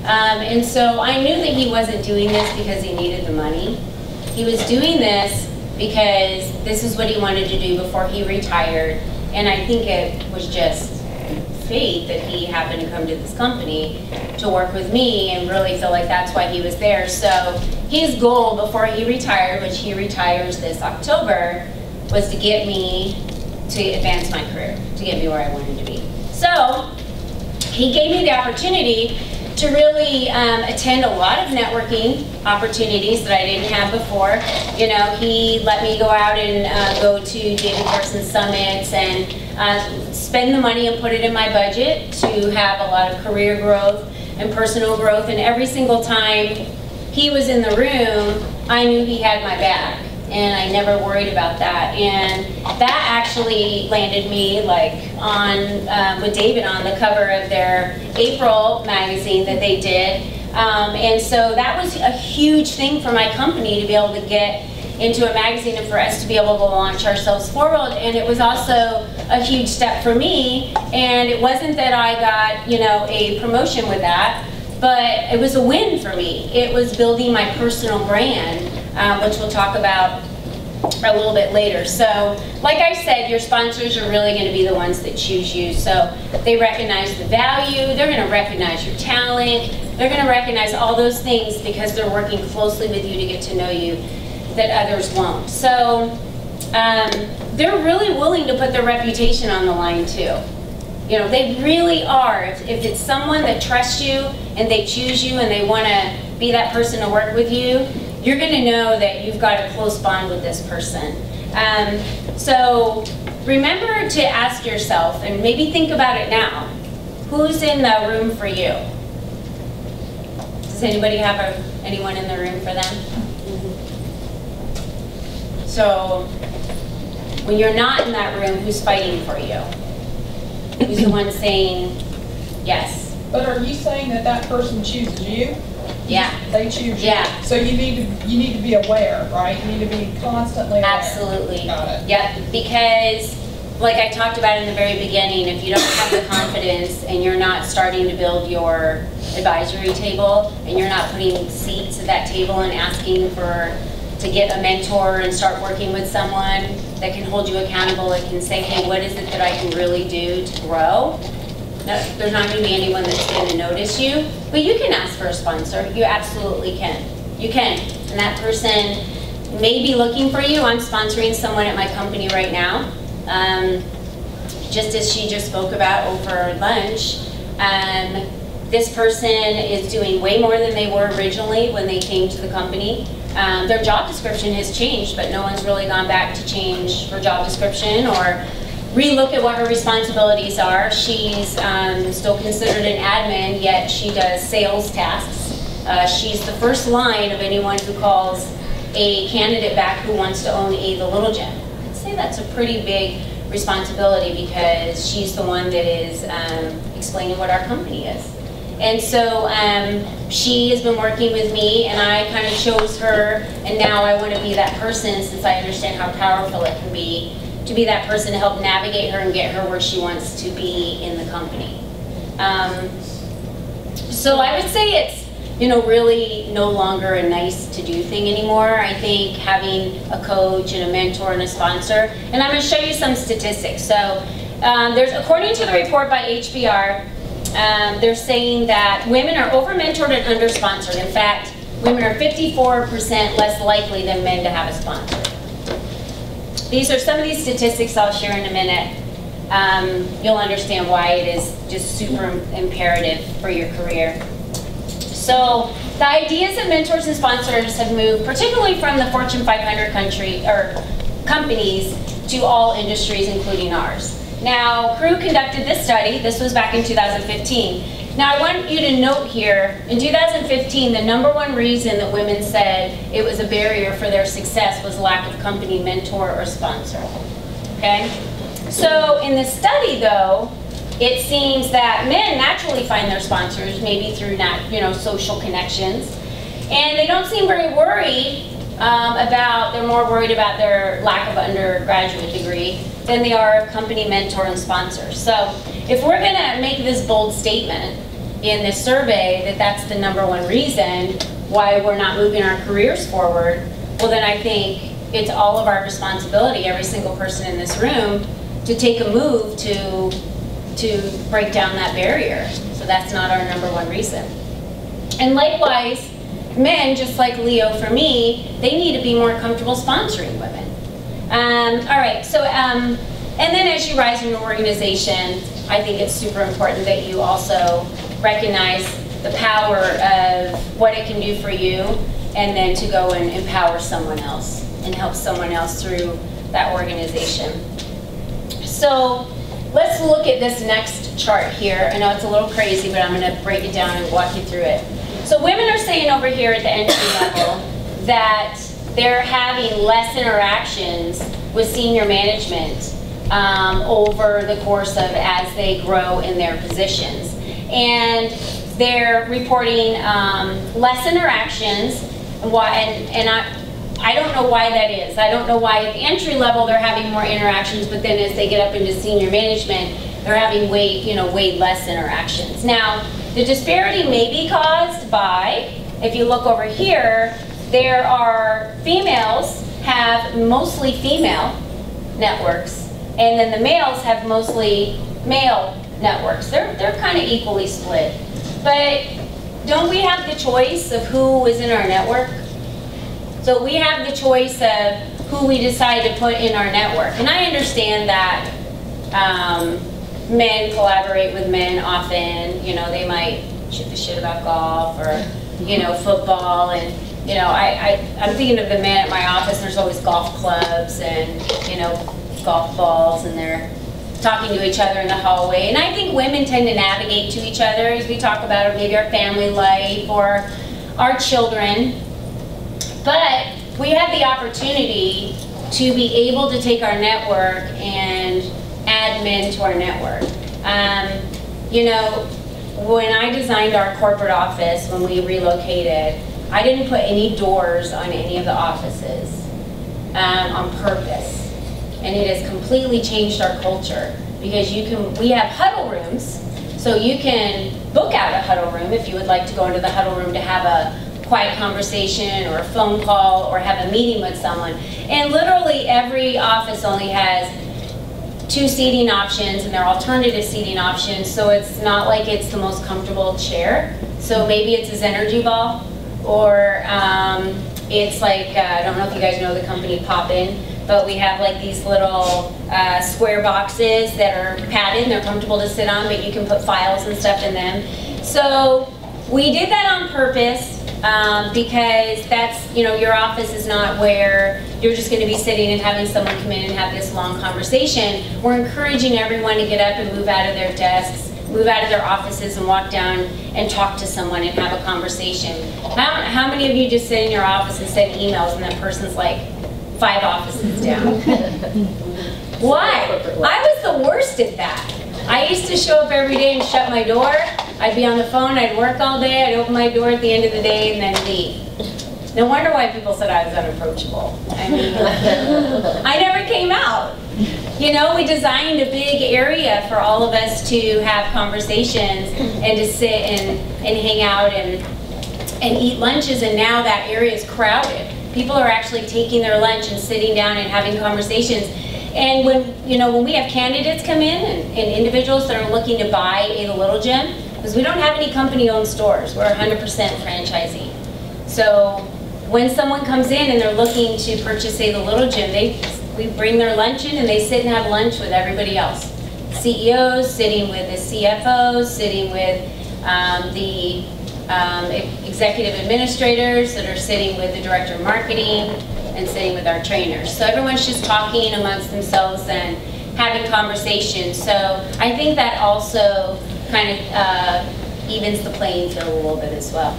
And so I knew that he wasn't doing this because he needed the money. He was doing this because this is what he wanted to do before he retired. And I think it was just fate that he happened to come to this company to work with me and really feel like that's why he was there. So his goal before he retired, which he retires this October, was to get me to advance my career, to get me where I wanted to be. So he gave me the opportunity to really attend a lot of networking opportunities that I didn't have before. You know, he let me go out and go to David Carson summits and spend the money and put it in my budget to have a lot of career growth and personal growth. And every single time he was in the room, I knew he had my back. And I never worried about that. And that actually landed me like on, with David on the cover of their April magazine that they did. And so that was a huge thing for my company to be able to get into a magazine and for us to be able to launch ourselves forward. And it was also a huge step for me. And it wasn't that I got, you know, a promotion with that, but it was a win for me. It was building my personal brand, which we'll talk about a little bit later. So, like I said, your sponsors are really going to be the ones that choose you. So they recognize the value, they're going to recognize your talent, they're going to recognize all those things because they're working closely with you to get to know you that others won't. So they're really willing to put their reputation on the line too. You know, they really are. If it's someone that trusts you and they choose you and they want to be that person to work with you, you're going to know that you've got a close bond with this person. So remember to ask yourself, and maybe think about it now, who's in the room for you? Does anybody have anyone in the room for them? So when you're not in that room, who's fighting for you? Who's the one saying yes? But are you saying that that person chooses you? Yeah. They choose you. Yeah. So you need to be aware, right? You need to be constantly aware. Absolutely. Got it. Yep. Because, like I talked about in the very beginning, if you don't have the confidence and you're not starting to build your advisory table and you're not putting seats at that table and asking to get a mentor and start working with someone that can hold you accountable, that can say, hey, what is it that I can really do to grow? No, there's not going to be anyone that's going to notice you, but you can ask for a sponsor. You absolutely can. You can. And that person may be looking for you. I'm sponsoring someone at my company right now. Just as she just spoke about over lunch, this person is doing way more than they were originally when they came to the company. Their job description has changed, but no one's really gone back to change her job description or relook at what her responsibilities are. She's still considered an admin, yet she does sales tasks. She's the first line of anyone who calls a candidate back who wants to own the Little Gym. I'd say that's a pretty big responsibility because she's the one that is explaining what our company is. And so she has been working with me, and I kind of chose her, and now I want to be that person since I understand how powerful it can be to be that person to help navigate her and get her where she wants to be in the company. So I would say it's, you know, really no longer a nice to do thing anymore. I think having a coach and a mentor and a sponsor, and I'm going to show you some statistics. So there's, according to the report by HBR, they're saying that women are over-mentored and under-sponsored. In fact, women are 54% less likely than men to have a sponsor. These are some of these statistics I'll share in a minute. You'll understand why it is just super imperative for your career. So the ideas of mentors and sponsors have moved, particularly from the Fortune 500 companies to all industries, including ours. Now, Crew conducted this study. This was back in 2015. Now, I want you to note here, in 2015, the #1 reason that women said it was a barrier for their success was lack of company mentor or sponsor. Okay? So, in this study, though, it seems that men naturally find their sponsors, maybe through social connections, and they don't seem very worried they're more worried about their lack of undergraduate degree than they are company mentor and sponsor. So if we're going to make this bold statement in this survey that that's the #1 reason why we're not moving our careers forward, well then I think it's all of our responsibility, every single person in this room, to take a move to break down that barrier. So that's not our #1 reason. And likewise, men, just like Leo for me, they need to be more comfortable sponsoring women. All right, so, and then as you rise in your organization, I think it's super important that you also recognize the power of what it can do for you, and then to go and empower someone else and help someone else through that organization. So let's look at this next chart here. I know it's a little crazy, but I'm going to break it down and walk you through it. So women are saying over here at the entry level that they're having less interactions with senior management over the course of as they grow in their positions. And they're reporting less interactions, and I don't know why that is. I don't know why at the entry level they're having more interactions, but then as they get up into senior management, they're having way less interactions. Now, the disparity may be caused by, if you look over here, there are females have mostly female networks, and then the males have mostly male networks. They're kind of equally split. But don't we have the choice of who is in our network? So we have the choice of who we decide to put in our network. And I understand that men collaborate with men often. You know, they might shoot the shit about golf or, you know, football. And, you know, I'm thinking of the men at my office. There's always golf clubs and, you know, golf balls, and they're talking to each other in the hallway. And I think women tend to navigate to each other as we talk about maybe our family life or our children. But we have the opportunity to be able to take our network and add men to our network. You know, when I designed our corporate office, when we relocated, I didn't put any doors on any of the offices on purpose. And it has completely changed our culture, because we have huddle rooms, so you can book out a huddle room if you would like to go into the huddle room to have a quiet conversation or a phone call or have a meeting with someone. And literally every office only has 2 seating options, and they're alternative seating options, so it's not like it's the most comfortable chair. So maybe it's a Zenergy ball, or it's like, I don't know if you guys know the company Pop-In, but we have like these little square boxes that are padded and they're comfortable to sit on, but you can put files and stuff in them. So we did that on purpose because that's, you know, your office is not where you're just going to be sitting and having someone come in and have this long conversation. We're encouraging everyone to get up and move out of their desks, move out of their offices and walk down and talk to someone and have a conversation. How many of you just sit in your office and send emails and that person's like 5 offices down? Why? I was the worst at that. I used to show up every day and shut my door. I'd be on the phone, I'd work all day, I'd open my door at the end of the day and then leave. No wonder why people said I was unapproachable. I mean, I never came out. You know, we designed a big area for all of us to have conversations and to sit and hang out and eat lunches, and now that area is crowded. People are actually taking their lunch and sitting down and having conversations. And when we have candidates come in and individuals that are looking to buy a Little Gym, because we don't have any company-owned stores, we're 100% franchisee. So when someone comes in and they're looking to purchase a Little Gym, we bring their lunch in and they sit and have lunch with everybody else. CEOs sitting with the CFOs, sitting with the executive administrators that are sitting with the director of marketing and sitting with our trainers. So everyone's just talking amongst themselves and having conversations. So I think that also kind of evens the playing field a little bit as well.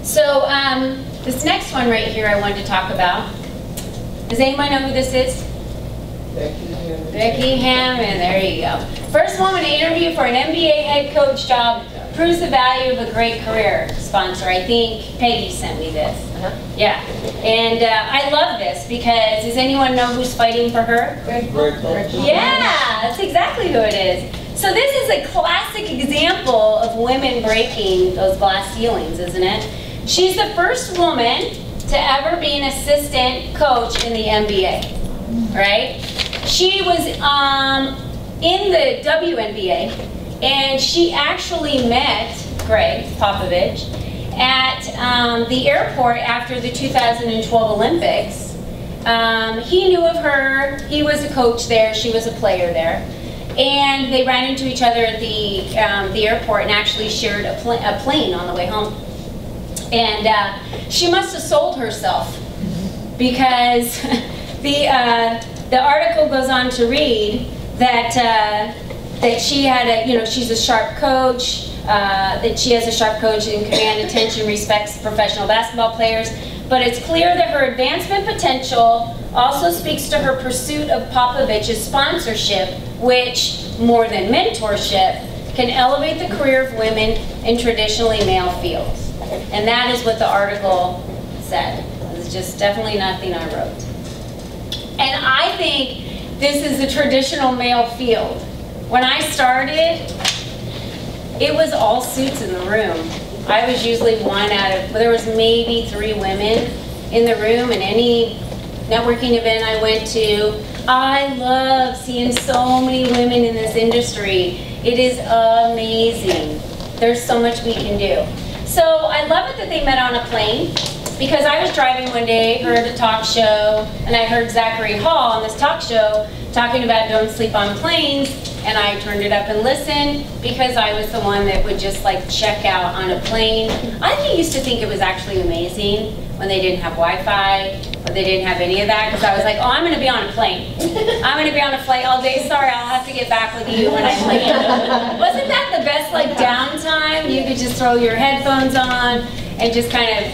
So this next one right here I wanted to talk about. Does anyone know who this is? Becky Hammond, there you go. First woman to interview for an NBA head coach job proves the value of a great career. Sponsor, I think Peggy sent me this. Yeah, and I love this because does anyone know who's fighting for her? Greg. Yeah, that's exactly who it is. So this is a classic example of women breaking those glass ceilings, isn't it? She's the first woman to ever be an assistant coach in the NBA, right? She was in the WNBA, and she actually met Greg Popovich at the airport after the 2012 Olympics. He knew of her, he was a coach there, she was a player there. And they ran into each other at the airport and actually shared a plane on the way home. And she must have sold herself, because the article goes on to read that that she had a, she's a sharp coach, that she has a sharp coach and command attention, respects professional basketball players. But it's clear that her advancement potential also speaks to her pursuit of Popovich's sponsorship, which, more than mentorship, can elevate the career of women in traditionally male fields. And that is what the article said. It's just definitely nothing I wrote. And I think this is a traditional male field. When I started, it was all suits in the room. I was usually one out of, there was maybe 3 women in the room, and any networking event I went to, I love seeing so many women in this industry. It is amazing. There's so much we can do. So I love it that they met on a plane, because I was driving one day, heard a talk show, and I heard Zachary Hall on this talk show talking about don't sleep on planes, and I turned it up and listened, because I was the one that would just like check out on a plane. I used to think it was actually amazing when they didn't have Wi-Fi, or they didn't have any of that, because I was like, oh, I'm going to be on a plane. I'm going to be on a flight all day. Sorry, I'll have to get back with you when I land. Wasn't that the best like downtime? You could just throw your headphones on and just kind of